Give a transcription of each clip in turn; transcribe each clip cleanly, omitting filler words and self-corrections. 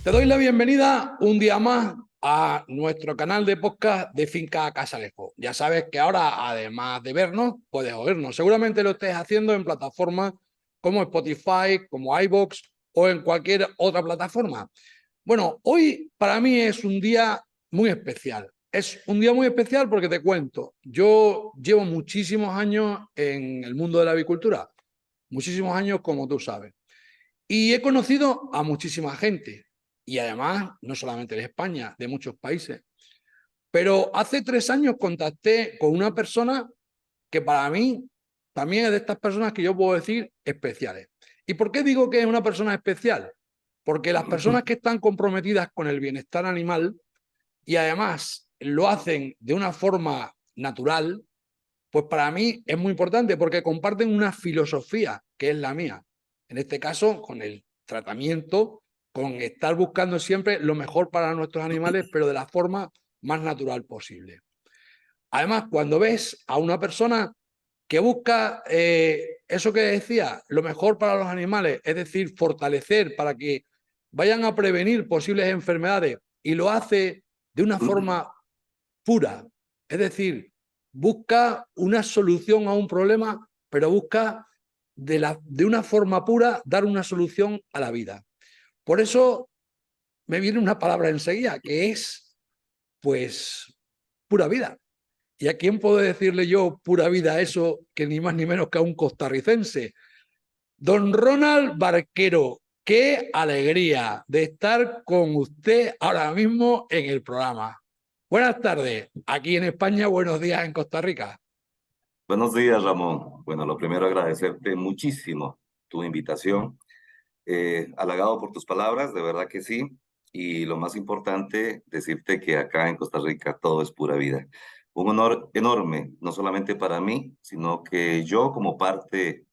Te doy la bienvenida un día más a nuestro canal de podcast de Finca Casalejo. Ya sabes que ahora, además de vernos, puedes oírnos. Seguramente lo estés haciendo en plataformas como Spotify, como iVoox o en cualquier otra plataforma. Bueno, hoy para mí es un día muy especial. Es un día muy especial porque te cuento, yo llevo muchísimos años en el mundo de la avicultura, muchísimos años como tú sabes. Y he conocido a muchísima gente, y además no solamente de España, de muchos países. Pero hace 3 años contacté con una persona que para mí también es de estas personas que yo puedo decir especiales. ¿Y por qué digo que es una persona especial? Porque las personas que están comprometidas con el bienestar animal y además lo hacen de una forma natural, pues para mí es muy importante porque comparten una filosofía que es la mía. En este caso, con el tratamiento, con estar buscando siempre lo mejor para nuestros animales, pero de la forma más natural posible. Además, cuando ves a una persona que busca eso que decía, lo mejor para los animales, es decir, fortalecer para que vayan a prevenir posibles enfermedades y lo hace de una forma pura, es decir, busca una solución a un problema, pero busca de una forma pura dar una solución a la vida. Por eso me viene una palabra enseguida, que es, pues, pura vida. ¿Y a quién puedo decirle yo pura vida a eso que ni más ni menos que a un costarricense? Don Ronald Barquero, qué alegría de estar con usted ahora mismo en el programa. Buenas tardes, aquí en España, buenos días en Costa Rica. Buenos días, Ramón. Bueno, lo primero agradecerte muchísimo tu invitación. Halagado por tus palabras, de verdad que sí. Y lo más importante, decirte que acá en Costa Rica todo es pura vida. Un honor enorme, no solamente para mí, sino que yo como parte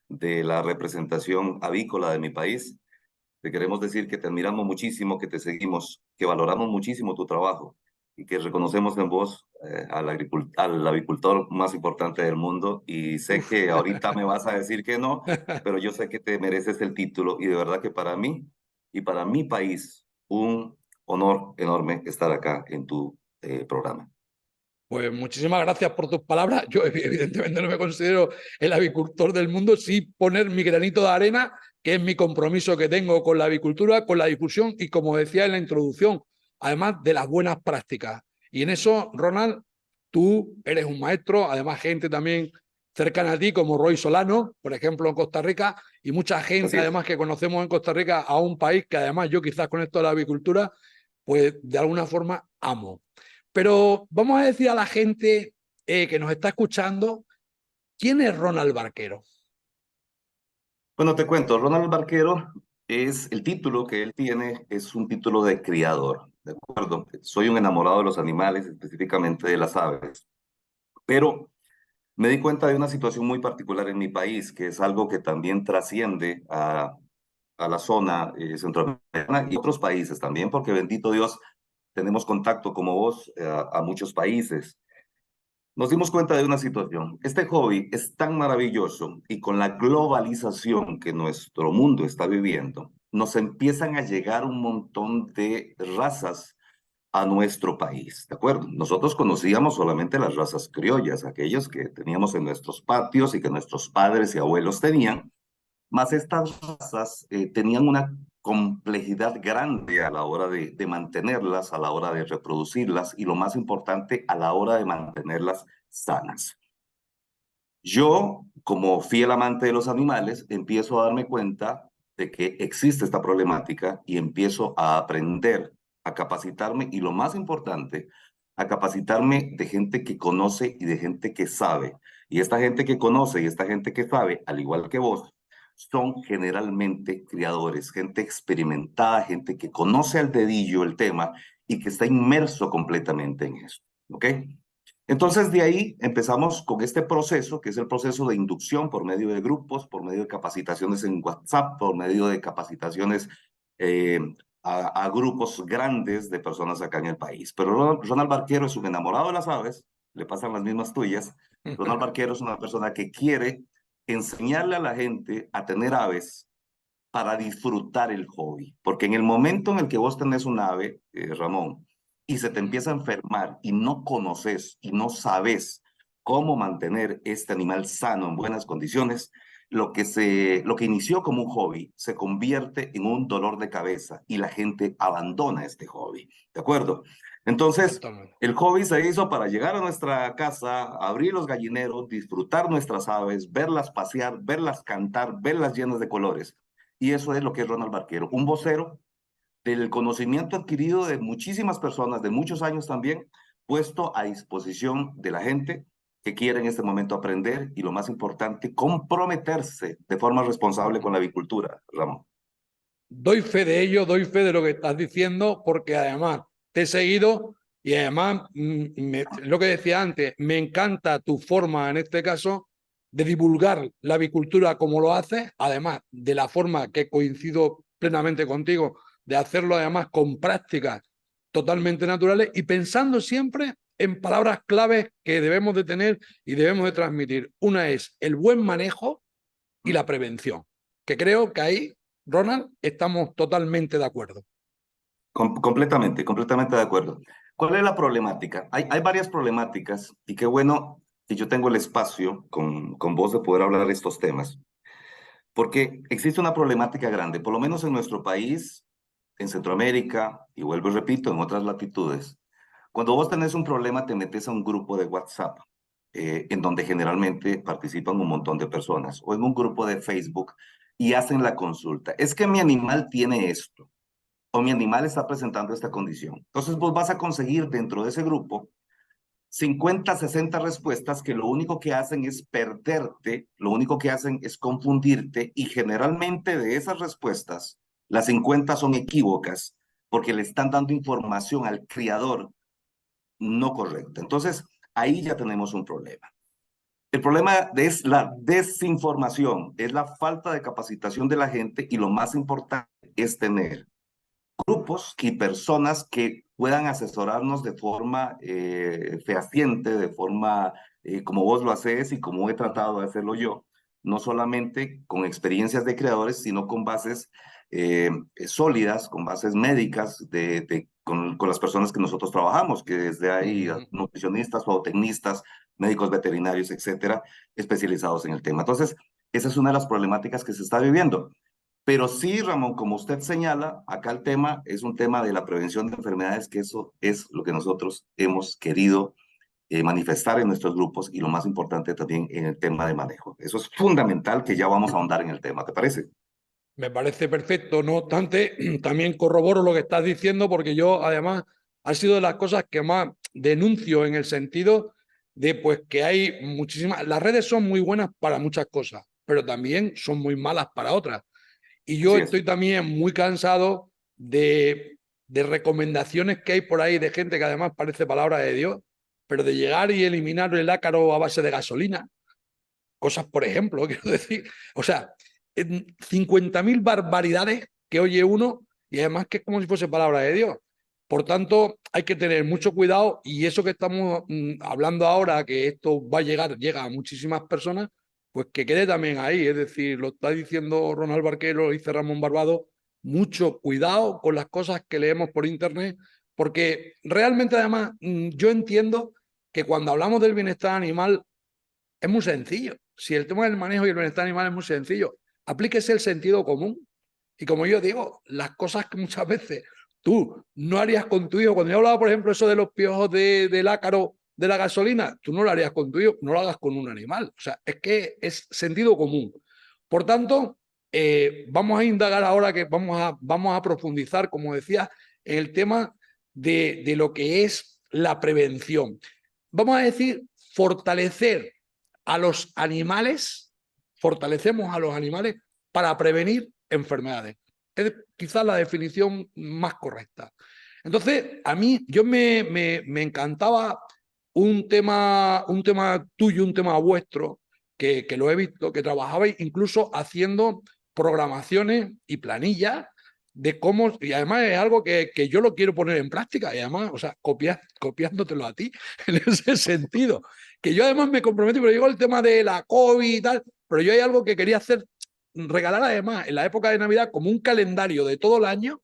de la representación avícola de mi país, te queremos decir que te admiramos muchísimo, que te seguimos, que valoramos muchísimo tu trabajo y que reconocemos en vos al avicultor más importante del mundo. Y sé Uf. que ahorita me vas a decir que no, pero yo sé que te mereces el título y de verdad que para mí y para mi país, un honor enorme estar acá en tu programa. Pues muchísimas gracias por tus palabras. Yo evidentemente no me considero el avicultor del mundo, sí poner mi granito de arena, que es mi compromiso que tengo con la avicultura, con la difusión y, como decía en la introducción, además de las buenas prácticas. Y en eso, Ronald, tú eres un maestro, además gente también cercana a ti, como Roy Solano, por ejemplo, en Costa Rica, y mucha gente Así es. además que conocemos en Costa Rica, a un país que además yo quizás con esto de la avicultura, pues de alguna forma amo. Pero vamos a decir a la gente que nos está escuchando, ¿quién es Ronald Barquero? Bueno, te cuento, Ronald Barquero es el título que él tiene, es un título de criador, ¿de acuerdo? Soy un enamorado de los animales, específicamente de las aves, pero me di cuenta de una situación muy particular en mi país, que es algo que también trasciende a la zona centroamericana y otros países también, porque bendito Dios, tenemos contacto como vos a muchos países. Nos dimos cuenta de una situación. Este hobby es tan maravilloso y con la globalización que nuestro mundo está viviendo, nos empiezan a llegar un montón de razas a nuestro país, ¿de acuerdo? Nosotros conocíamos solamente las razas criollas, aquellas que teníamos en nuestros patios y que nuestros padres y abuelos tenían, más estas razas tenían una complejidad grande a la hora de mantenerlas, a la hora de reproducirlas y lo más importante, a la hora de mantenerlas sanas. Yo, como fiel amante de los animales, empiezo a darme cuenta de que existe esta problemática y empiezo a aprender, a capacitarme y lo más importante, a capacitarme de gente que conoce y de gente que sabe. Y esta gente que conoce y esta gente que sabe, al igual que vos, son generalmente criadores, gente experimentada, gente que conoce al dedillo el tema y que está inmerso completamente en eso. ¿Ok? Entonces, de ahí empezamos con este proceso, que es el proceso de inducción por medio de grupos, por medio de capacitaciones en WhatsApp, por medio de capacitaciones eh, a grupos grandes de personas acá en el país. Pero Ronald Barquero es un enamorado de las aves, le pasan las mismas tuyas. Ronald Barquero es una persona que quiere enseñarle a la gente a tener aves para disfrutar el hobby. Porque en el momento en el que vos tenés un ave, Ramón, y se te empieza a enfermar y no conoces y no sabes cómo mantener este animal sano en buenas condiciones, lo que inició como un hobby se convierte en un dolor de cabeza y la gente abandona este hobby. ¿De acuerdo? Entonces, Totalmente. el hobby se hizo para llegar a nuestra casa, abrir los gallineros, disfrutar nuestras aves, verlas pasear, verlas cantar, verlas llenas de colores. Y eso es lo que es Ronald Barquero, un vocero del conocimiento adquirido de muchísimas personas, de muchos años también, puesto a disposición de la gente que quiere en este momento aprender y, lo más importante, comprometerse de forma responsable con la avicultura, Ramón. Doy fe de ello, doy fe de lo que estás diciendo, porque además te he seguido y además, lo que decía antes, me encanta tu forma, en este caso, de divulgar la avicultura como lo haces, además de la forma que coincido plenamente contigo, de hacerlo además con prácticas totalmente naturales y pensando siempre en palabras claves que debemos de tener y debemos de transmitir. Una es el buen manejo y la prevención, que creo que ahí, Ronald, estamos totalmente de acuerdo. Completamente de acuerdo. ¿Cuál es la problemática? Hay varias problemáticas y qué bueno que yo tengo el espacio con vos de poder hablar de estos temas, porque existe una problemática grande, por lo menos en nuestro país, en Centroamérica, y vuelvo y repito, en otras latitudes. Cuando vos tenés un problema, te metes a un grupo de WhatsApp, en donde generalmente participan un montón de personas, o en un grupo de Facebook y hacen la consulta. Es que mi animal tiene esto, o mi animal está presentando esta condición. Entonces vos vas a conseguir dentro de ese grupo 50, 60 respuestas que lo único que hacen es perderte, lo único que hacen es confundirte y generalmente de esas respuestas, las 50 son equívocas porque le están dando información al criador no correcta. Entonces, ahí ya tenemos un problema. El problema es la desinformación, es la falta de capacitación de la gente y lo más importante es tener grupos y personas que puedan asesorarnos de forma fehaciente, de forma como vos lo haces y como he tratado de hacerlo yo, no solamente con experiencias de creadores, sino con bases sólidas, con bases médicas con las personas que nosotros trabajamos, que desde ahí nutricionistas, zootecnistas, médicos veterinarios, etcétera, especializados en el tema. Entonces, esa es una de las problemáticas que se está viviendo. Pero sí, Ramón, como usted señala, acá el tema es un tema de la prevención de enfermedades, que eso es lo que nosotros hemos querido manifestar en nuestros grupos y lo más importante también en el tema de manejo. Eso es fundamental que ya vamos a ahondar en el tema, ¿te parece? Me parece perfecto, no obstante, también corroboro lo que estás diciendo porque yo además ha sido de las cosas que más denuncio en el sentido de pues que hay muchísimas, las redes son muy buenas para muchas cosas, pero también son muy malas para otras. Y yo Así es. estoy también muy cansado de recomendaciones que hay por ahí de gente que además parece palabra de Dios, pero de llegar y eliminar el ácaro a base de gasolina, cosas, por ejemplo, quiero decir, o sea, 50.000 barbaridades que oye uno y además que es como si fuese palabra de Dios. Por tanto, hay que tener mucho cuidado y eso que estamos hablando ahora, que esto va a llegar, llega a muchísimas personas, pues que quede también ahí. Es decir, lo está diciendo Ronald Barquero, lo dice Ramón Barbado, mucho cuidado con las cosas que leemos por internet, porque realmente además yo entiendo que cuando hablamos del bienestar animal es muy sencillo. Si el tema del manejo y el bienestar animal es muy sencillo, aplíquese el sentido común. Y como yo digo, las cosas que muchas veces tú no harías con tu hijo, cuando yo hablaba, por ejemplo, eso de los piojos del ácaro de la gasolina, tú no lo harías con tu hijo, no lo hagas con un animal. O sea, es que es sentido común. Por tanto, vamos a indagar ahora que vamos a profundizar, como decía, en el tema de lo que es la prevención. Vamos a decir, fortalecer a los animales, fortalecemos a los animales para prevenir enfermedades. Es quizás la definición más correcta. Entonces, a mí, yo me encantaba un tema tuyo, un tema vuestro, que lo he visto, que trabajabais incluso haciendo programaciones y planillas de cómo, y además es algo que yo lo quiero poner en práctica, y además, o sea, copiándotelo a ti en ese sentido, que yo además me comprometo, pero llegó el tema de la COVID y tal, pero yo hay algo que quería hacer regalar además en la época de Navidad como un calendario de todo el año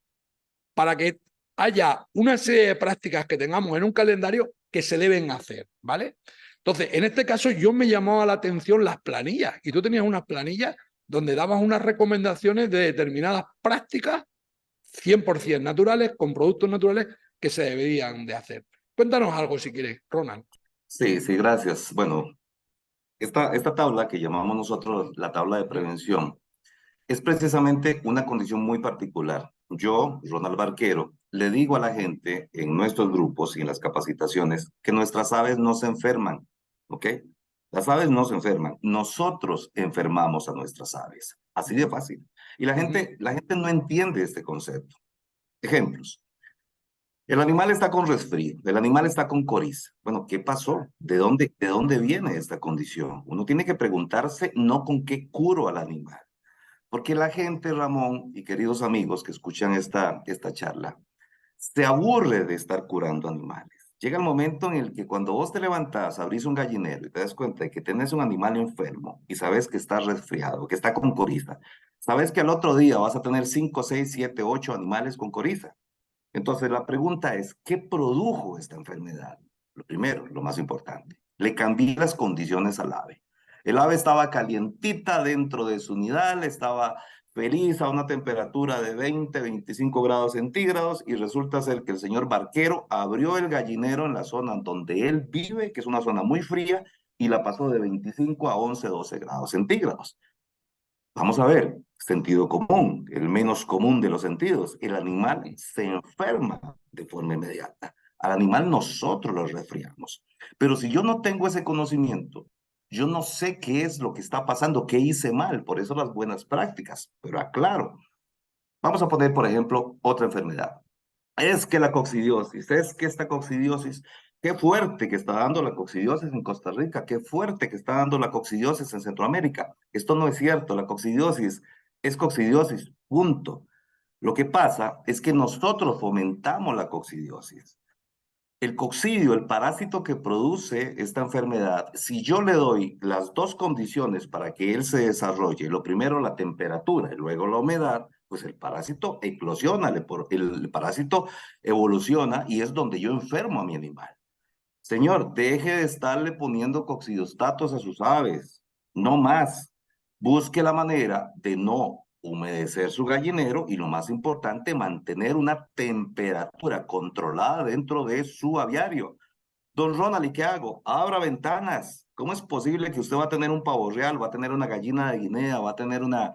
para que haya una serie de prácticas que tengamos en un calendario que se deben hacer, ¿vale? Entonces, en este caso yo me llamaba la atención las planillas y tú tenías unas planillas donde dabas unas recomendaciones de determinadas prácticas 100% naturales, con productos naturales que se deberían de hacer. Cuéntanos algo si quieres, Ronald. Sí, sí, gracias. Bueno, esta tabla que llamamos nosotros la tabla de prevención es precisamente una condición muy particular. Yo, Ronald Barquero, le digo a la gente en nuestros grupos y en las capacitaciones que nuestras aves no se enferman, ¿ok? Las aves no se enferman, nosotros enfermamos a nuestras aves, así de fácil. Y la gente no entiende este concepto. Ejemplos. El animal está con resfrío, el animal está con coriza. Bueno, ¿qué pasó? De dónde viene esta condición? Uno tiene que preguntarse no con qué curo al animal. Porque la gente, Ramón y queridos amigos que escuchan esta charla, se aburre de estar curando animales. Llega el momento en el que cuando vos te levantás, abrís un gallinero y te das cuenta de que tenés un animal enfermo y sabes que está resfriado, que está con coriza, sabes que al otro día vas a tener 5, 6, 7, 8 animales con coriza. Entonces la pregunta es, ¿qué produjo esta enfermedad? Lo primero, lo más importante, le cambié las condiciones al ave. El ave estaba calientita dentro de su nidal, estaba feliz a una temperatura de 20, 25 grados centígrados y resulta ser que el señor Barquero abrió el gallinero en la zona donde él vive, que es una zona muy fría, y la pasó de 25 a 11, 12 grados centígrados. Vamos a ver, sentido común, el menos común de los sentidos. El animal se enferma de forma inmediata. Al animal nosotros lo resfriamos. Pero si yo no tengo ese conocimiento, yo no sé qué es lo que está pasando, qué hice mal. Por eso las buenas prácticas. Pero aclaro, vamos a poner, por ejemplo, otra enfermedad. Es que la coccidiosis, es que esta coccidiosis, qué fuerte que está dando la coccidiosis en Costa Rica, qué fuerte que está dando la coccidiosis en Centroamérica. Esto no es cierto, la coccidiosis es coccidiosis, punto. Lo que pasa es que nosotros fomentamos la coccidiosis. El coccidio, el parásito que produce esta enfermedad, si yo le doy las dos condiciones para que él se desarrolle, lo primero la temperatura y luego la humedad, pues el parásito eclosiona, el parásito evoluciona y es donde yo enfermo a mi animal. Señor, deje de estarle poniendo coccidiostatos a sus aves, no más. Busque la manera de no humedecer su gallinero y lo más importante, mantener una temperatura controlada dentro de su aviario. Don Ronald, ¿y qué hago? Abra ventanas. ¿Cómo es posible que usted va a tener un pavo real, va a tener una gallina de Guinea, va a tener una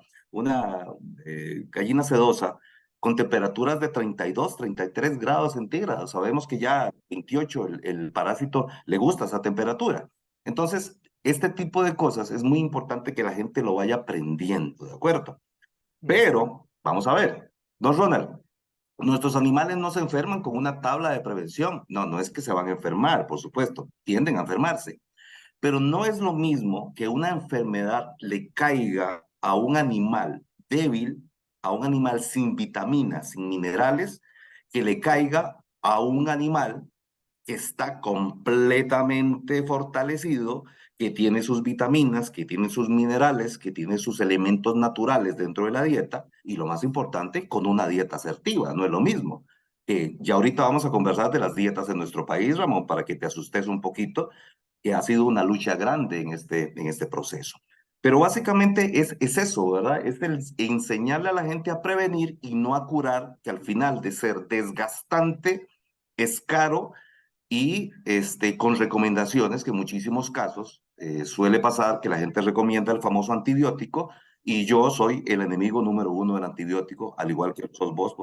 gallina sedosa con temperaturas de 32, 33 grados centígrados? Sabemos que ya 28 el parásito le gusta esa temperatura. Entonces, este tipo de cosas es muy importante que la gente lo vaya aprendiendo, ¿de acuerdo? Pero, vamos a ver, don Ronald, nuestros animales no se enferman con una tabla de prevención. No, no es que se van a enfermar, por supuesto, tienden a enfermarse. Pero no es lo mismo que una enfermedad le caiga a un animal débil, a un animal sin vitaminas, sin minerales, que le caiga a un animal que está completamente fortalecido, que tiene sus vitaminas, que tiene sus minerales, que tiene sus elementos naturales dentro de la dieta y lo más importante, con una dieta asertiva, no es lo mismo. Ya ahorita vamos a conversar de las dietas en nuestro país, Ramón, para que te asustes un poquito, que ha sido una lucha grande en este proceso. Pero básicamente es eso, ¿verdad? Es el enseñarle a la gente a prevenir y no a curar, que al final de ser desgastante, es caro y con recomendaciones que en muchísimos casos suele pasar que la gente recomienda el famoso antibiótico y yo soy el enemigo número uno del antibiótico, al igual que sos vos,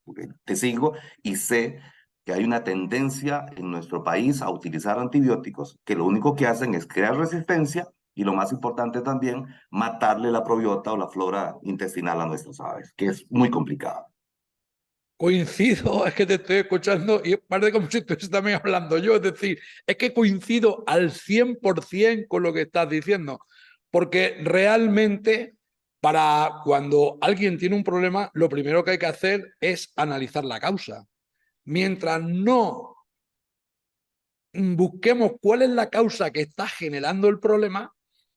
porque te sigo y sé que hay una tendencia en nuestro país a utilizar antibióticos que lo único que hacen es crear resistencia y lo más importante también, matarle la probiota o la flora intestinal a nuestras aves, que es muy complicado. Coincido, es que te estoy escuchando y parece como si estuviese también hablando yo, es decir, es que coincido al 100% con lo que estás diciendo, porque realmente para cuando alguien tiene un problema, lo primero que hay que hacer es analizar la causa. Mientras no busquemos cuál es la causa que está generando el problema,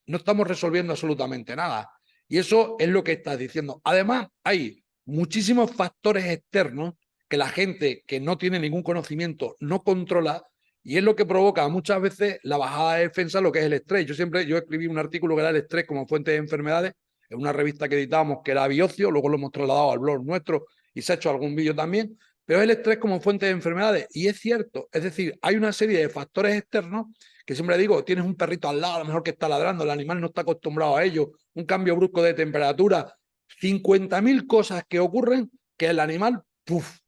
no estamos resolviendo absolutamente nada. Y eso es lo que estás diciendo. Además, hay muchísimos factores externos que la gente que no tiene ningún conocimiento no controla y es lo que provoca muchas veces la bajada de defensa, lo que es el estrés. Yo escribí un artículo que era el estrés como fuente de enfermedades en una revista que editábamos que era Biocio, luego lo hemos trasladado al blog nuestro y se ha hecho algún vídeo también, pero es el estrés como fuente de enfermedades y es cierto, es decir, hay una serie de factores externos que siempre digo, tienes un perrito al lado, a lo mejor que está ladrando, el animal no está acostumbrado a ello, un cambio brusco de temperatura, 50.000 cosas que ocurren que el animal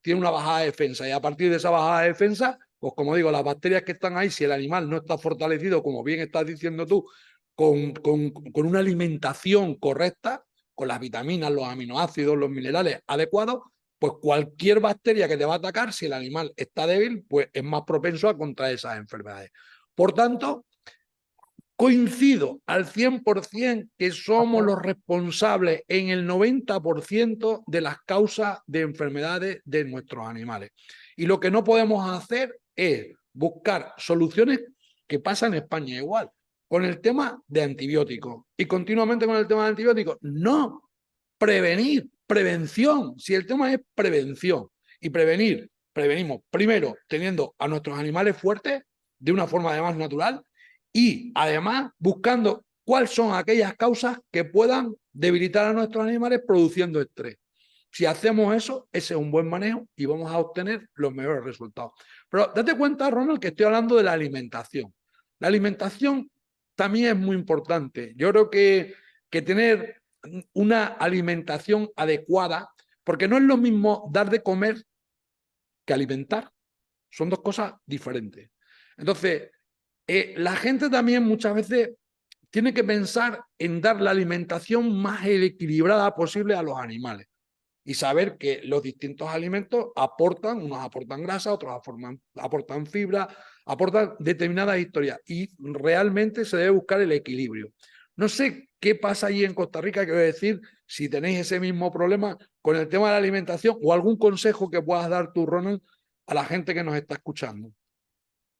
tiene una bajada de defensa y a partir de esa bajada de defensa, pues como digo, las bacterias que están ahí, si el animal no está fortalecido, como bien estás diciendo tú, con una alimentación correcta, con las vitaminas, los aminoácidos, los minerales adecuados, pues cualquier bacteria que te va a atacar, si el animal está débil, pues es más propenso a contraer esas enfermedades. Por tanto, coincido al 100% que somos los responsables en el 90% de las causas de enfermedades de nuestros animales. Y lo que no podemos hacer es buscar soluciones que pasan en España igual, con el tema de antibióticos. Y continuamente con el tema de antibióticos, no, prevenir, prevención. Si el tema es prevención y prevenir, prevenimos primero teniendo a nuestros animales fuertes de una forma además natural y además buscando cuáles son aquellas causas que puedan debilitar a nuestros animales produciendo estrés. Si hacemos eso, ese es un buen manejo y vamos a obtener los mejores resultados. Pero date cuenta, Ronald, que estoy hablando de la alimentación. La alimentación también es muy importante. Yo creo que tener una alimentación adecuada, porque no es lo mismo dar de comer que alimentar. Son dos cosas diferentes. Entonces, la gente también muchas veces tiene que pensar en dar la alimentación más equilibrada posible a los animales y saber que los distintos alimentos aportan, unos aportan grasa, otros aportan fibra, aportan determinadas historias y realmente se debe buscar el equilibrio. No sé qué pasa allí en Costa Rica, quiero decir, si tenéis ese mismo problema con el tema de la alimentación o algún consejo que puedas dar tú, Ronald, a la gente que nos está escuchando.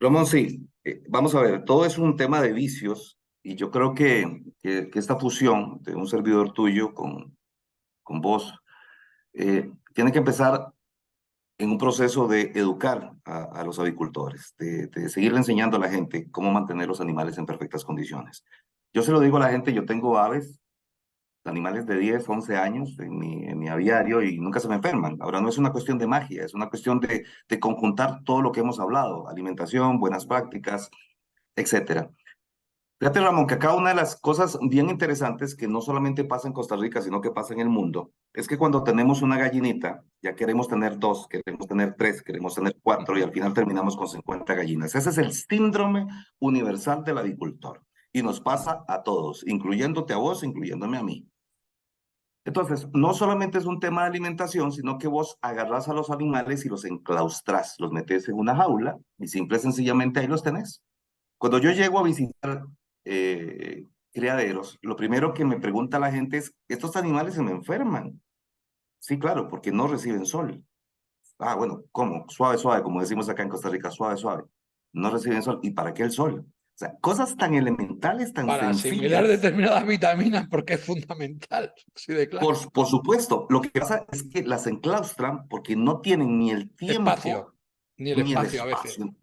Ramón, sí, vamos a ver, todo es un tema de vicios y yo creo que esta fusión de un servidor tuyo con vos tiene que empezar en un proceso de educar a los avicultores, de seguirle enseñando a la gente cómo mantener los animales en perfectas condiciones. Yo se lo digo a la gente, yo tengo aves, animales de 10, 11 años en mi aviario y nunca se me enferman. Ahora no es una cuestión de magia, es una cuestión de conjuntar todo lo que hemos hablado, alimentación, buenas prácticas, etcétera. Fíjate, Ramón, que acá una de las cosas bien interesantes que no solamente pasa en Costa Rica, sino que pasa en el mundo, es que cuando tenemos una gallinita, ya queremos tener dos, queremos tener tres, queremos tener cuatro y al final terminamos con 50 gallinas. Ese es el síndrome universal del avicultor y nos pasa a todos, incluyéndote a vos, incluyéndome a mí. Entonces, no solamente es un tema de alimentación, sino que vos agarrás a los animales y los enclaustrás, los metes en una jaula y simple y sencillamente ahí los tenés. Cuando yo llego a visitar criaderos, lo primero que me pregunta la gente es, ¿estos animales se me enferman? Sí, claro, porque no reciben sol. Ah, bueno, ¿cómo? Suave, suave, como decimos acá en Costa Rica, suave, suave. No reciben sol. ¿Y para qué el sol? O sea, cosas tan elementales, tan Para asimilar sencillas. determinadas vitaminas porque es fundamental, así de claro. Por supuesto, lo que pasa es que las enclaustran porque no tienen ni el tiempo Espacio, ni el ni el espacio a veces. espacio.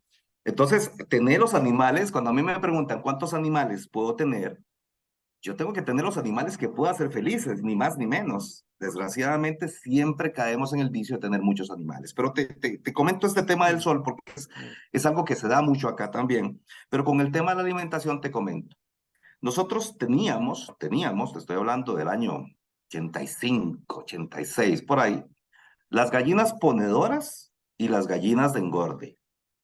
Entonces, tener los animales, cuando a mí me preguntan cuántos animales puedo tener, yo tengo que tener los animales que pueda ser felices, ni más ni menos. Desgraciadamente, siempre caemos en el vicio de tener muchos animales. Pero te comento este tema del Mm, sol porque mm, es algo que se da mucho acá también. Pero con el tema de la alimentación te comento. Nosotros teníamos, te estoy hablando del año 85, 86, por ahí, las gallinas ponedoras y las gallinas de engorde.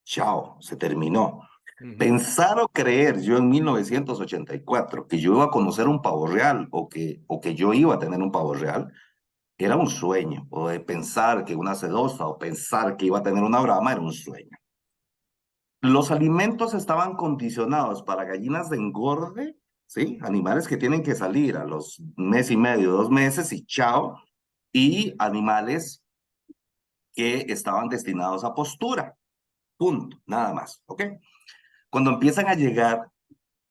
Chao, se terminó. ujú. Pensar o creer yo en 1984 que yo iba a conocer un pavo real o que yo iba a tener un pavo real, era un sueño. O de pensar que una sedosa o pensar que iba a tener una brama era un sueño. Los alimentos estaban condicionados para gallinas de engorde, ¿sí? Animales que tienen que salir a los mes y medio, 2 meses y chao. Y animales que estaban destinados a postura. Punto, nada más, ¿ok? Cuando empiezan a llegar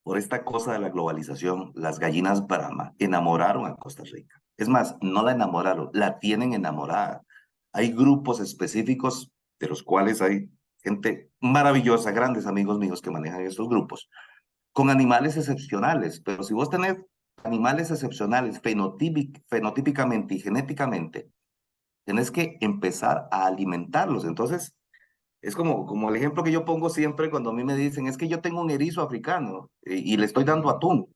por esta cosa de la globalización, las gallinas Brahma enamoraron a Costa Rica. Es más, no la enamoraron, la tienen enamorada. Hay grupos específicos de los cuales hay gente maravillosa, grandes amigos míos que manejan estos grupos, con animales excepcionales. Pero si vos tenés animales excepcionales fenotípicamente y genéticamente, tenés que empezar a alimentarlos. Entonces, es como el ejemplo que yo pongo siempre cuando a mí me dicen, es que yo tengo un erizo africano y le estoy dando atún.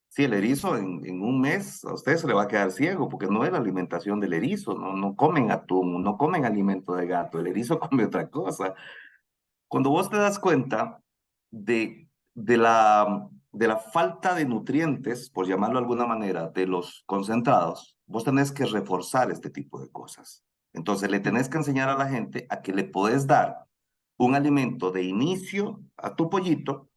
Sí, el erizo en un mes a usted se le va a quedar ciego porque no es la alimentación del erizo, no comen atún, no comen alimento de gato, el erizo come otra cosa. Cuando vos te das cuenta de la falta de nutrientes, por llamarlo de alguna manera, de los concentrados, vos tenés que reforzar este tipo de cosas. Entonces le tenés que enseñar a la gente a que le podés dar un alimento de inicio a tu pollito,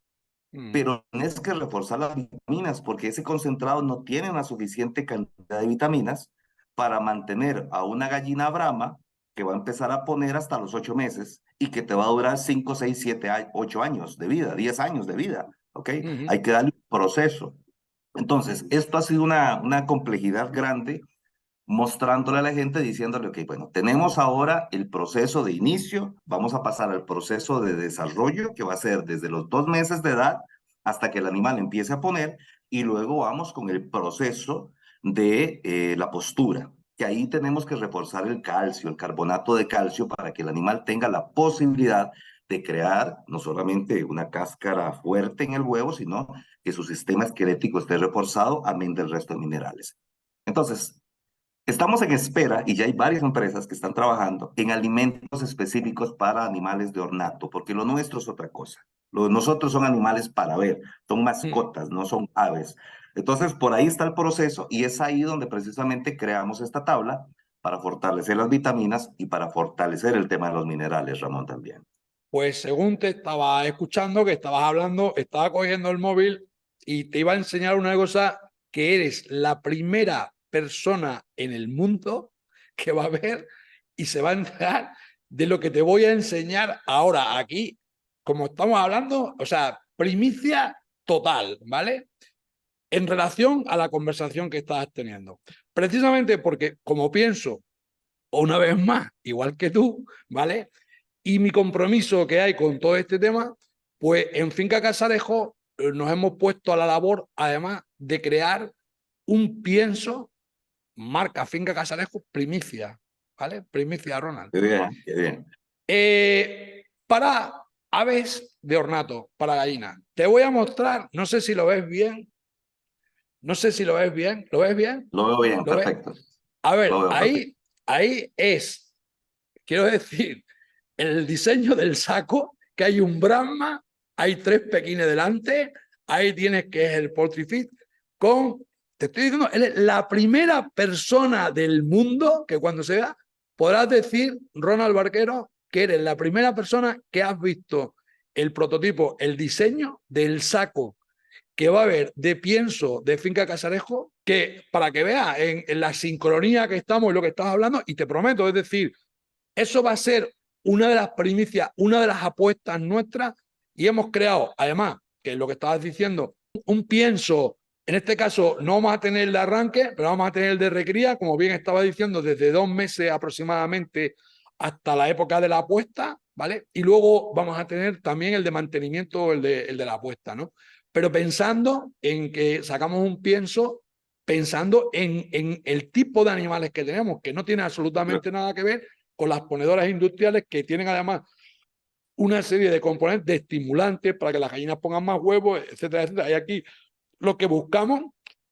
Mm, pero tienes que reforzar las vitaminas porque ese concentrado no tiene una suficiente cantidad de vitaminas para mantener a una gallina brama que va a empezar a poner hasta los 8 meses y que te va a durar 5, 6, 7, 8 años de vida, 10 años de vida, ¿ok? ujú, Hay que darle un proceso. Entonces, ujú. esto ha sido una complejidad grande mostrándole a la gente, diciéndole, ok, bueno, tenemos ahora el proceso de inicio, vamos a pasar al proceso de desarrollo, que va a ser desde los 2 meses de edad hasta que el animal empiece a poner, y luego vamos con el proceso de la postura, que ahí tenemos que reforzar el calcio, el carbonato de calcio, para que el animal tenga la posibilidad de crear no solamente una cáscara fuerte en el huevo, sino que su sistema esquelético esté reforzado, amén del resto de minerales. Entonces, estamos en espera y ya hay varias empresas que están trabajando en alimentos específicos para animales de ornato, porque lo nuestro es otra cosa. Lo de nosotros son animales para ver, son Mm. mascotas, no son aves. Entonces, por ahí está el proceso y es ahí donde precisamente creamos esta tabla para fortalecer las vitaminas y para fortalecer el tema de los minerales, Ramón, también. Pues según te estaba escuchando, que estabas hablando, estaba cogiendo el móvil y te iba a enseñar una cosa, que eres la primera persona en el mundo que va a ver y se va a enterar de lo que te voy a enseñar ahora aquí, como estamos hablando, o sea, primicia total, ¿vale? En relación a la conversación que estás teniendo. Precisamente porque, como pienso, una vez más, igual que tú, ¿vale? Y mi compromiso que hay con todo este tema, pues en Finca Casarejo nos hemos puesto a la labor, además de crear un pienso, marca Finca Casarejo, primicia, ¿vale? Primicia, Ronald. Qué bien, qué bien. Para aves de ornato, para gallinas. Te voy a mostrar, no sé si lo ves bien, no sé si lo ves bien, ¿lo ves bien? Lo veo bien, ¿Lo ves? perfecto. A Lo ver, veo perfecto. ahí es, quiero decir, el diseño del saco, que hay un Brahma, hay tres pequines delante, ahí tienes que es el Poultry Fit, con, te estoy diciendo, él es la primera persona del mundo que cuando se vea, podrás decir, Ronald Barquero, que eres la primera persona que has visto el prototipo, el diseño del saco que va a haber de pienso de Finca Casarejo, que para que veas en la sincronía que estamos y lo que estás hablando, y te prometo, es decir, eso va a ser una de las primicias, una de las apuestas nuestras, y hemos creado, además, que es lo que estabas diciendo, un pienso, en este caso no vamos a tener el de arranque, pero vamos a tener el de recría, como bien estaba diciendo, desde 2 meses aproximadamente hasta la época de la apuesta, ¿vale? Y luego vamos a tener también el de mantenimiento, el de la apuesta, ¿no? Pero pensando en que sacamos un pienso, pensando en el tipo de animales que tenemos, que no tiene absolutamente nada que ver con las ponedoras industriales que tienen además una serie de componentes de estimulantes para que las gallinas pongan más huevos, etcétera, etcétera. Y aquí lo que buscamos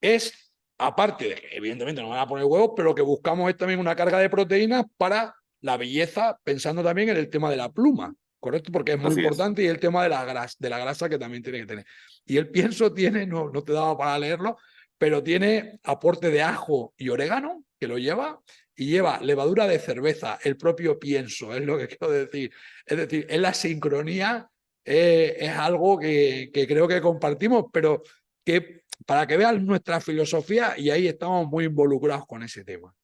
es, aparte de que evidentemente no van a poner huevos, pero lo que buscamos es también una carga de proteínas para la belleza, pensando también en el tema de la pluma, ¿correcto? Porque es muy Así es. importante y el tema de la grasa que también tiene que tener. Y el pienso tiene, no te daba para leerlo, pero tiene aporte de ajo y orégano, que lo lleva, y lleva levadura de cerveza, el propio pienso, es lo que quiero decir. Es decir, es la sincronía, es algo que creo que compartimos, pero que para que vean nuestra filosofía y ahí estamos muy involucrados con ese tema.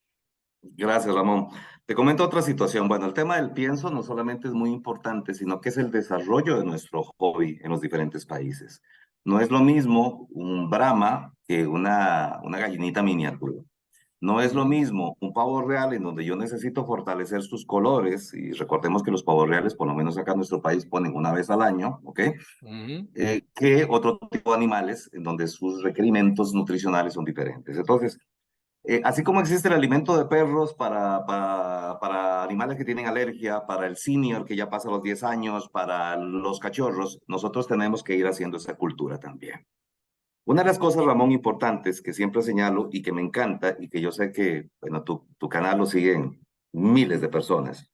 Gracias, Ramón. Te comento otra situación. Bueno, el tema del pienso no solamente es muy importante, sino que es el desarrollo de nuestro hobby en los diferentes países. No es lo mismo un Brahma que una gallinita miniatura. No es lo Ujú, mismo un pavo real en donde yo necesito fortalecer sus colores, y recordemos que los pavos reales, por lo menos acá en nuestro país, ponen una vez al año, ¿ok? ujú, Que otro tipo de animales en donde sus requerimientos nutricionales son diferentes. Entonces, así como existe el alimento de perros para animales que tienen alergia, para el senior que ya pasa los 10 años, para los cachorros, nosotros tenemos que ir haciendo esa cultura también. Una de las cosas, Ramón, importantes que siempre señalo y que me encanta y que yo sé que, bueno, tu canal lo siguen miles de personas,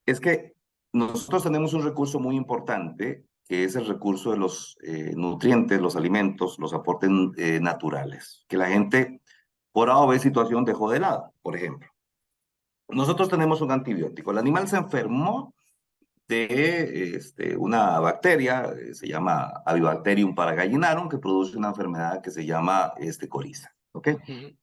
es que nosotros tenemos un recurso muy importante que es el recurso de los nutrientes, los alimentos, los aportes naturales, que la gente por A o B situación dejó de lado, por ejemplo. Nosotros tenemos un antibiótico. El animal se enfermó de una bacteria, se llama Avibacterium paragallinarum, que produce una enfermedad que se llama coriza. ¿Ok? ujú,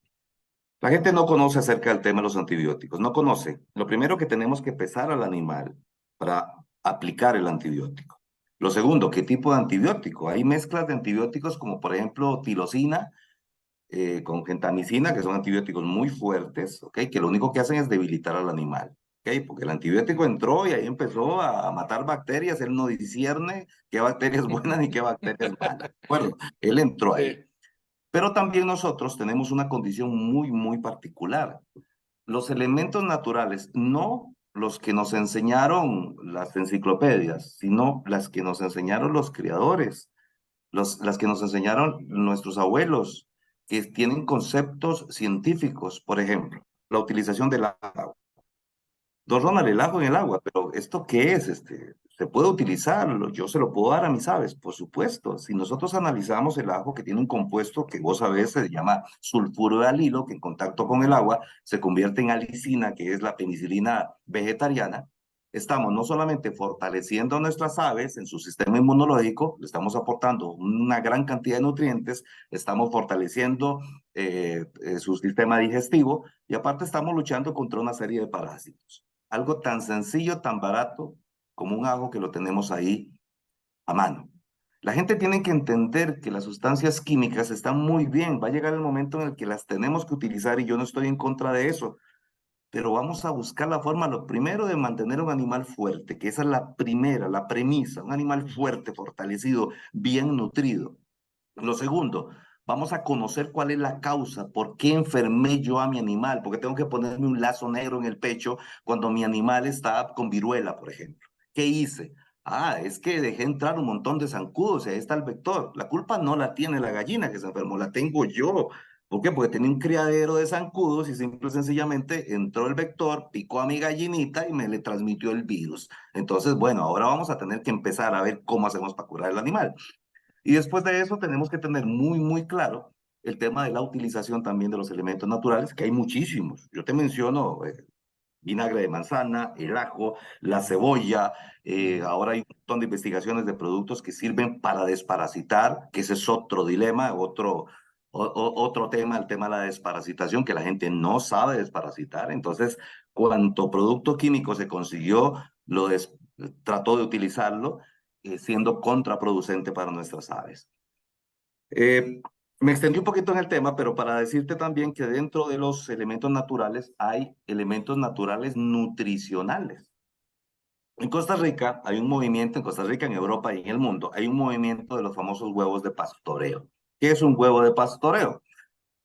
La gente no conoce acerca del tema de los antibióticos, no conoce. Lo primero que tenemos que pesar al animal para aplicar el antibiótico. Lo segundo, ¿qué tipo de antibiótico? Hay mezclas de antibióticos como por ejemplo tilosina con gentamicina, que son antibióticos muy fuertes, ¿ok? Que lo único que hacen es debilitar al animal, ¿ok? Porque el antibiótico entró y ahí empezó a matar bacterias, él no discierne qué bacteria es buena ni qué bacteria es mala, ¿de acuerdo? Él entró ahí. sí, Pero también nosotros tenemos una condición muy, muy particular. Los elementos naturales, no los que nos enseñaron las enciclopedias, sino las que nos enseñaron los creadores, las que nos enseñaron nuestros abuelos, que tienen conceptos científicos, por ejemplo, la utilización del agua. Don Ronald, el ajo en el agua, pero ¿esto qué es? ¿Se puede utilizar? ¿Yo se lo puedo dar a mis aves? Por supuesto. Si nosotros analizamos el ajo, que tiene un compuesto que vos sabés se llama sulfuro de alilo, que en contacto con el agua se convierte en alicina, que es la penicilina vegetariana, estamos no solamente fortaleciendo a nuestras aves en su sistema inmunológico, le estamos aportando una gran cantidad de nutrientes, estamos fortaleciendo su sistema digestivo y aparte estamos luchando contra una serie de parásitos. Algo tan sencillo, tan barato como un ajo que lo tenemos ahí a mano. La gente tiene que entender que las sustancias químicas están muy bien. Va a llegar el momento en el que las tenemos que utilizar y yo no estoy en contra de eso. Pero vamos a buscar la forma, lo primero, de mantener un animal fuerte, que esa es la primera, la premisa, un animal ujú, fuerte, fortalecido, bien nutrido. Lo segundo, vamos a conocer cuál es la causa, por qué enfermé yo a mi animal, porque tengo que ponerme un lazo negro en el pecho cuando mi animal está con viruela, por ejemplo. ¿Qué hice? Ah, es que dejé entrar un montón de zancudos y ahí está el vector. La culpa no la tiene la gallina que se enfermó, la tengo yo. ¿Por qué? Porque tenía un criadero de zancudos y simple y sencillamente entró el vector, picó a mi gallinita y me le transmitió el virus. Entonces, bueno, ahora vamos a tener que empezar a ver cómo hacemos para curar el animal. Y después de eso tenemos que tener muy, muy claro el tema de la utilización también de los elementos naturales, que hay muchísimos. Yo te menciono vinagre de manzana, el ajo, la cebolla. ujú. Ahora hay un montón de investigaciones de productos que sirven para desparasitar, que ese es otro dilema, otro tema, el tema de la desparasitación, que la gente no sabe desparasitar. Entonces, cuanto producto químico se consiguió, trató de utilizarlo, siendo contraproducente para nuestras aves. Eh, Me extendí un poquito en el tema, pero para decirte también que dentro de los elementos naturales hay elementos naturales nutricionales. En Costa Rica hay un movimiento, en Costa Rica, en Europa y en el mundo, hay un movimiento de los famosos huevos de pastoreo. ¿Qué es un huevo de pastoreo?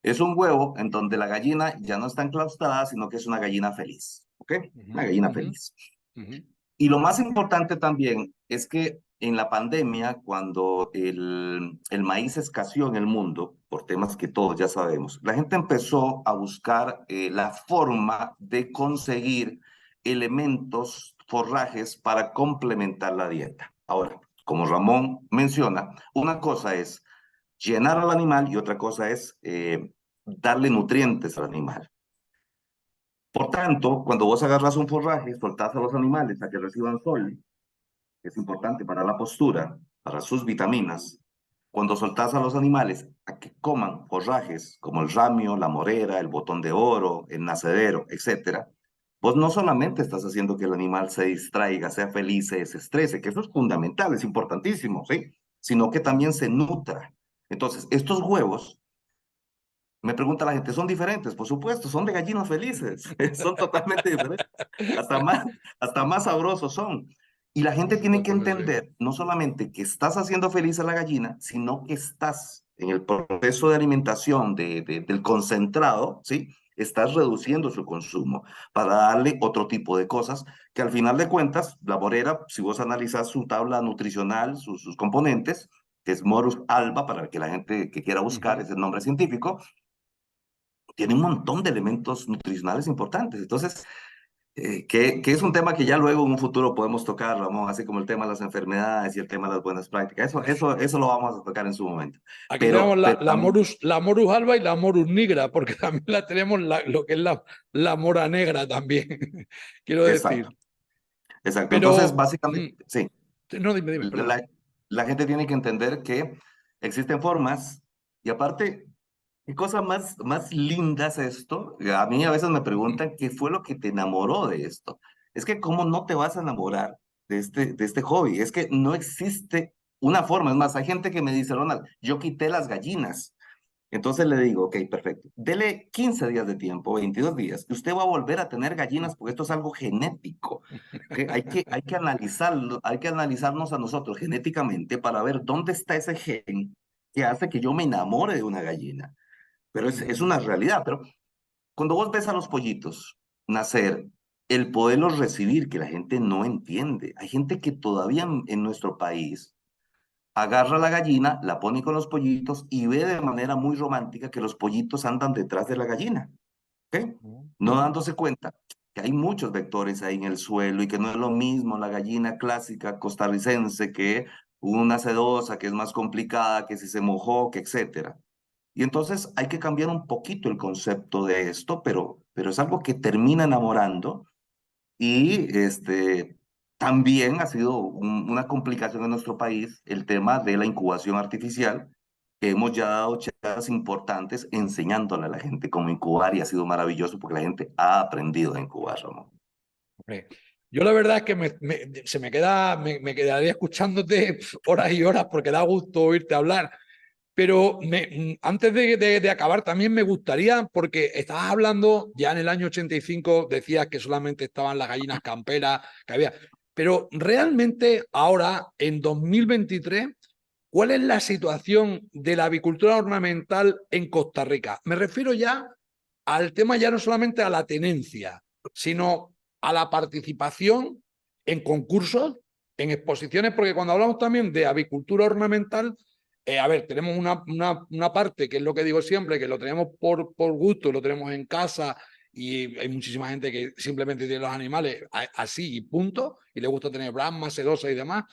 Es un huevo en donde la gallina ya no está enclaustrada, sino que es una gallina feliz. ¿Ok? Ujú, Una gallina ujú, feliz. ujú, Y lo más importante también es que en la pandemia, cuando el maíz escaseó en el mundo, por temas que todos ya sabemos, la gente empezó a buscar la forma de conseguir elementos, forrajes para complementar la dieta. Ahora, como Ramón menciona, una cosa es llenar al animal y otra cosa es darle nutrientes al animal. Por tanto, cuando vos agarras un forraje, soltás a los animales a que reciban sol, que es importante para la postura, para sus vitaminas. Cuando soltás a los animales a que coman forrajes como el ramio, la morera, el botón de oro, el nacedero, etcétera, vos no solamente estás haciendo que el animal se distraiga, sea feliz, se desestrese, que eso es fundamental, es importantísimo, ¿sí? sino que también se nutra. Entonces, estos huevos, me pregunta la gente, ¿son diferentes? Por supuesto, son de gallinas felices, son totalmente diferentes, hasta más, hasta más sabrosos son. Y la Por gente tiene que supuesto que sí. entender no solamente que estás haciendo feliz a la gallina, sino que estás en el proceso de alimentación del concentrado, ¿sí? Estás reduciendo su consumo para darle otro tipo de cosas que al final de cuentas, la borera, si vos analizás su tabla nutricional, sus componentes, que es Morus alba, para que la gente que quiera buscar, Ujú. es el nombre científico, tiene un montón de elementos nutricionales importantes. Entonces, que es un tema que ya luego en un futuro podemos tocar, Ramón, así como el tema de las enfermedades y el tema de las buenas prácticas. Eso lo vamos a tocar en su momento. Aquí tenemos Pero también, la Morus alba y la Morus nigra, porque también la tenemos lo que es la mora negra también, quiero decir. exacto, exacto. Entonces, Pero, básicamente, sí, no, dime, perdona. la gente tiene que entender que existen formas y aparte, qué cosa más linda es esto. A mí a veces me preguntan qué fue lo que te enamoró de esto. Es que cómo no te vas a enamorar de este hobby. Es que no existe una forma. Es más, hay gente que me dice, Ronald, yo quité las gallinas. Entonces le digo, ok, perfecto. Dele 15 días de tiempo, 22 días, y usted va a volver a tener gallinas porque esto es algo genético. ¿Ok? Hay que analizarlo, hay que analizarnos a nosotros genéticamente para ver dónde está ese gen que hace que yo me enamore de una gallina. Pero es Ujú. una realidad. Pero cuando vos ves a los pollitos nacer, el poderlos recibir, que la gente no entiende. Hay gente que todavía en nuestro país agarra la gallina, la pone con los pollitos y ve de manera muy romántica que los pollitos andan detrás de la gallina, ¿ok? No Ujú. dándose cuenta que hay muchos vectores ahí en el suelo y que no es lo mismo la gallina clásica costarricense que una sedosa, que es más complicada, que si se mojó, que etcétera. Y entonces hay que cambiar un poquito el concepto de esto, pero es algo que termina enamorando y también ha sido una complicación en nuestro país el tema de la incubación artificial, que hemos ya dado charlas importantes enseñándole a la gente cómo incubar y ha sido maravilloso porque la gente ha aprendido a incubar, Ramón. Hombre, yo la verdad es que me quedaría escuchándote horas y horas porque da gusto oírte hablar. Pero antes de acabar, también me gustaría, porque estabas hablando ya en el año 85, decías que solamente estaban las gallinas camperas que había, pero realmente ahora, en 2023, ¿cuál es la situación de la avicultura ornamental en Costa Rica? Me refiero ya al tema, ya no solamente a la tenencia, sino a la participación en concursos, en exposiciones, porque cuando hablamos también de avicultura ornamental, a ver, tenemos una parte que es lo que digo siempre, que lo tenemos por gusto, lo tenemos en casa y hay muchísima gente que simplemente tiene los animales así y punto, y le gusta tener brahmas, sedosas y demás,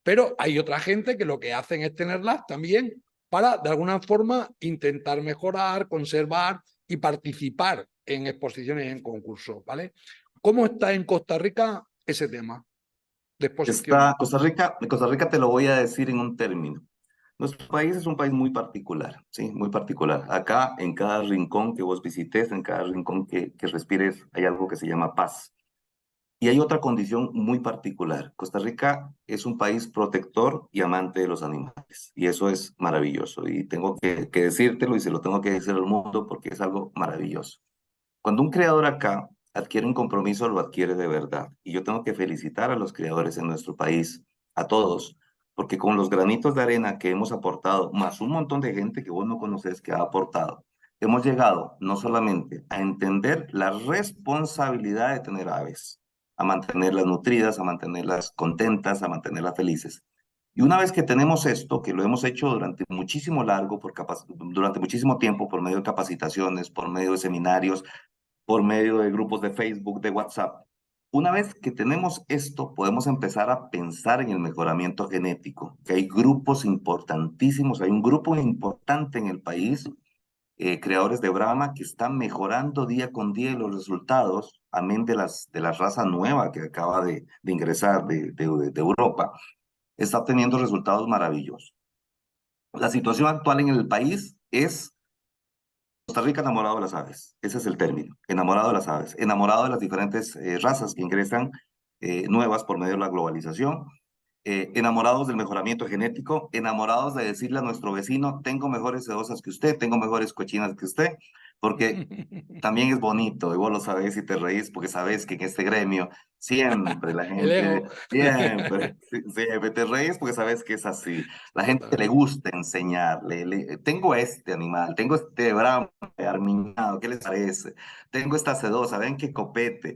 pero hay otra gente que lo que hacen es tenerlas también para, de alguna forma, intentar mejorar, conservar y participar en exposiciones y en concursos, ¿vale? ¿Cómo está en Costa Rica ese tema de exposiciones? Costa Rica te lo voy a decir en un término. Nuestro país es un país muy particular, ¿sí? Muy particular. Acá, en cada rincón que vos visites, en cada rincón que respires, hay algo que se llama paz. Y hay otra condición muy particular. Costa Rica es un país protector y amante de los animales. Y eso es maravilloso. Y tengo que decírtelo y se lo tengo que decir al mundo porque es algo maravilloso. Cuando un creador acá adquiere un compromiso, lo adquiere de verdad. Y yo tengo que felicitar a los creadores en nuestro país, a todos, porque con los granitos de arena que hemos aportado, más un montón de gente que vos no conoces que ha aportado, hemos llegado no solamente a entender la responsabilidad de tener aves, a mantenerlas nutridas, a mantenerlas contentas, a mantenerlas felices. Y una vez que tenemos esto, que lo hemos hecho durante muchísimo largo, durante muchísimo tiempo, por medio de capacitaciones, por medio de seminarios, por medio de grupos de Facebook, de WhatsApp. Una vez que tenemos esto, podemos empezar a pensar en el mejoramiento genético, que hay grupos importantísimos, hay un grupo importante en el país, creadores de Brahma, que están mejorando día con día los resultados, amén de la raza nueva que acaba de ingresar de Europa, está obteniendo resultados maravillosos. La situación actual en el país es Costa Rica enamorado de las aves, ese es el término, enamorado de las aves, enamorado de las diferentes razas que ingresan nuevas por medio de la globalización enamorados del mejoramiento genético, enamorados de decirle a nuestro vecino, tengo mejores sedosas que usted, tengo mejores cochinas que usted, porque también es bonito, y vos lo sabés y te reís, porque sabés que en este gremio siempre la El ego. gente, siempre, siempre te reís porque sabes que es así. La gente le Totalmente. gusta enseñar, tengo este animal, tengo este bramo armiñado, ¿qué les parece? Tengo esta sedosa, ven qué copete.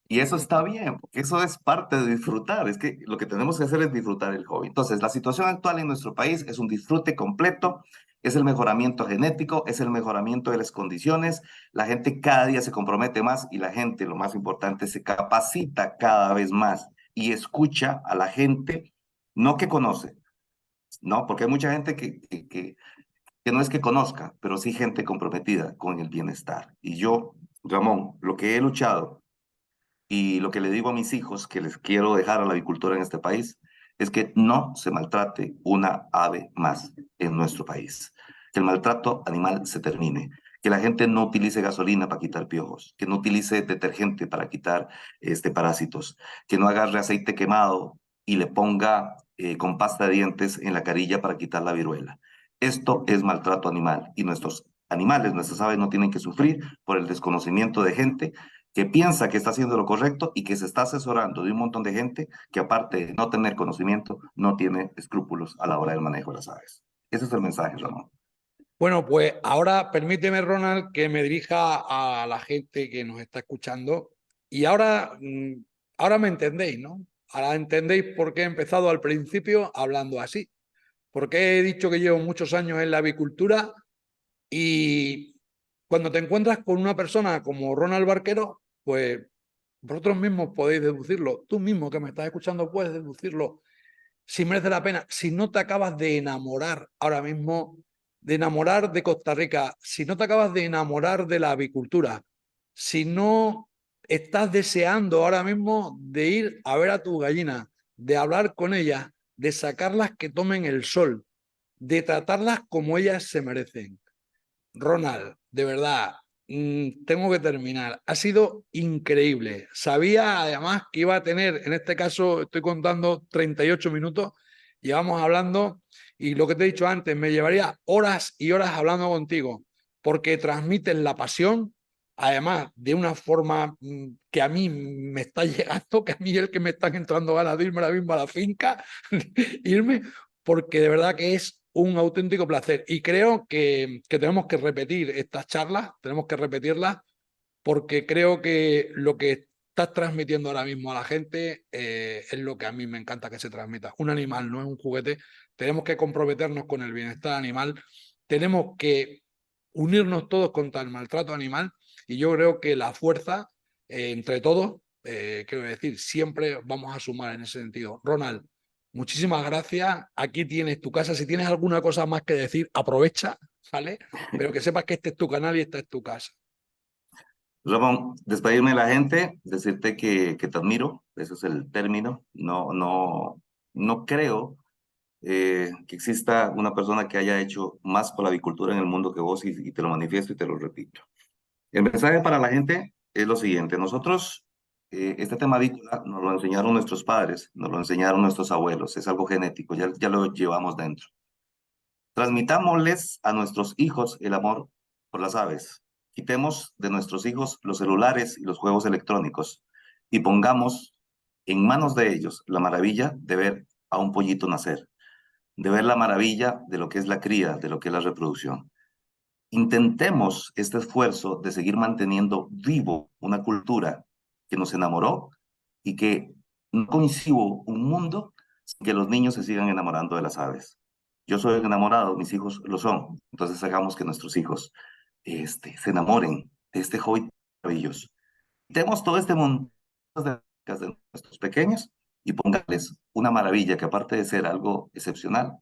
Y eso está bien, porque eso es parte de disfrutar. Es que lo que tenemos que hacer es disfrutar el hobby. Entonces, la situación actual en nuestro país es un disfrute completo, es el mejoramiento genético, es el mejoramiento de las condiciones. La gente cada día se compromete más y la gente, lo más importante, se capacita cada vez más y escucha a la gente, no que conoce, ¿no? Porque hay mucha gente que no es que conozca, pero sí gente comprometida con el bienestar. Y yo, Ramón, lo que he luchado y lo que le digo a mis hijos que les quiero dejar a la avicultura en este país es que no se maltrate una ave más en nuestro país. Que el maltrato animal se termine. Que la gente no utilice gasolina para quitar piojos. Que no utilice detergente para quitar parásitos. Que no agarre aceite quemado y le ponga con pasta de dientes en la carilla para quitar la viruela. Esto es maltrato animal y nuestros animales, nuestras aves no tienen que sufrir por el desconocimiento de gente que piensa que está haciendo lo correcto y que se está asesorando de un montón de gente que aparte de no tener conocimiento, no tiene escrúpulos a la hora del manejo de las aves. Ese es el mensaje, Ramón. Bueno, pues ahora permíteme, Ronald, que me dirija a la gente que nos está escuchando. Y ahora, ahora me entendéis, ¿no? Ahora entendéis por qué he empezado al principio hablando así. Porque he dicho que llevo muchos años en la avicultura y cuando te encuentras con una persona como Ronald Barquero, pues vosotros mismos podéis deducirlo. Tú mismo que me estás escuchando puedes deducirlo si merece la pena, si no te acabas de enamorar ahora mismo, de enamorar de Costa Rica, si no te acabas de enamorar de la avicultura, si no estás deseando ahora mismo de ir a ver a tu gallina, de hablar con ellas, de sacarlas que tomen el sol, de tratarlas como ellas se merecen. Ronald, de verdad, tengo que terminar. Ha sido increíble. Sabía además que iba a tener, en este caso estoy contando 38 minutos, llevamos hablando y lo que te he dicho antes, me llevaría horas y horas hablando contigo, porque transmites la pasión, además de una forma que a mí me está llegando, que a mí es el que me están entrando ganas de irme ahora mismo a la finca, irme, porque de verdad que es un auténtico placer. Y creo que tenemos que repetir estas charlas, tenemos que repetirlas, porque creo que lo que estás transmitiendo ahora mismo a la gente es lo que a mí me encanta que se transmita. Un animal no es un juguete, tenemos que comprometernos con el bienestar animal, tenemos que unirnos todos contra el maltrato animal y yo creo que la fuerza entre todos, quiero decir, siempre vamos a sumar en ese sentido. Ronald, muchísimas gracias. Aquí tienes tu casa. Si tienes alguna cosa más que decir, aprovecha, ¿vale? Pero que sepas que este es tu canal y esta es tu casa. Ramón, despedirme de la gente, decirte que te admiro, ese es el término. No creo que exista una persona que haya hecho más por la avicultura en el mundo que vos y te lo manifiesto y te lo repito. El mensaje para la gente es lo siguiente. Nosotros, este tema avícola nos lo enseñaron nuestros padres, nos lo enseñaron nuestros abuelos, es algo genético, ya lo llevamos dentro. Transmitámosles a nuestros hijos el amor por las aves. Quitemos de nuestros hijos los celulares y los juegos electrónicos y pongamos en manos de ellos la maravilla de ver a un pollito nacer, de ver la maravilla de lo que es la cría, de lo que es la reproducción. Intentemos este esfuerzo de seguir manteniendo vivo una cultura que nos enamoró y que no concibo un mundo sin que los niños se sigan enamorando de las aves. Yo soy enamorado, mis hijos lo son, entonces hagamos que nuestros hijos se enamoren de este hobby maravilloso. Tenemos todo este montón de nuestros pequeños y póngales una maravilla que aparte de ser algo excepcional,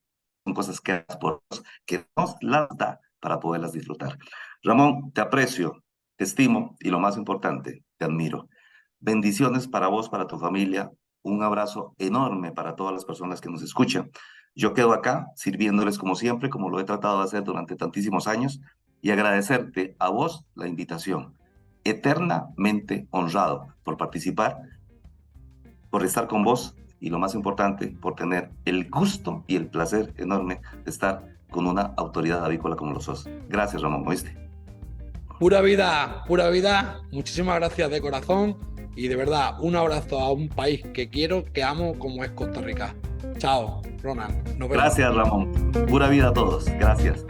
son cosas que nos las da para poderlas disfrutar. Ramón, te aprecio, te estimo y lo más importante, te admiro. Bendiciones para vos, para tu familia. Un abrazo enorme para todas las personas que nos escuchan. Yo quedo acá sirviéndoles como siempre, como lo he tratado de hacer durante tantísimos años, y agradecerte a vos la invitación. Eternamente honrado por participar, por estar con vos y lo más importante, por tener el gusto y el placer enorme de estar con una autoridad avícola como lo sos. Gracias, Ramón, ¿oíste? Pura vida, pura vida. Muchísimas gracias de corazón y de verdad un abrazo a un país que quiero, que amo, como es Costa Rica. Chao, Ronald. Nos vemos. Gracias, Ramón. Pura vida a todos. Gracias.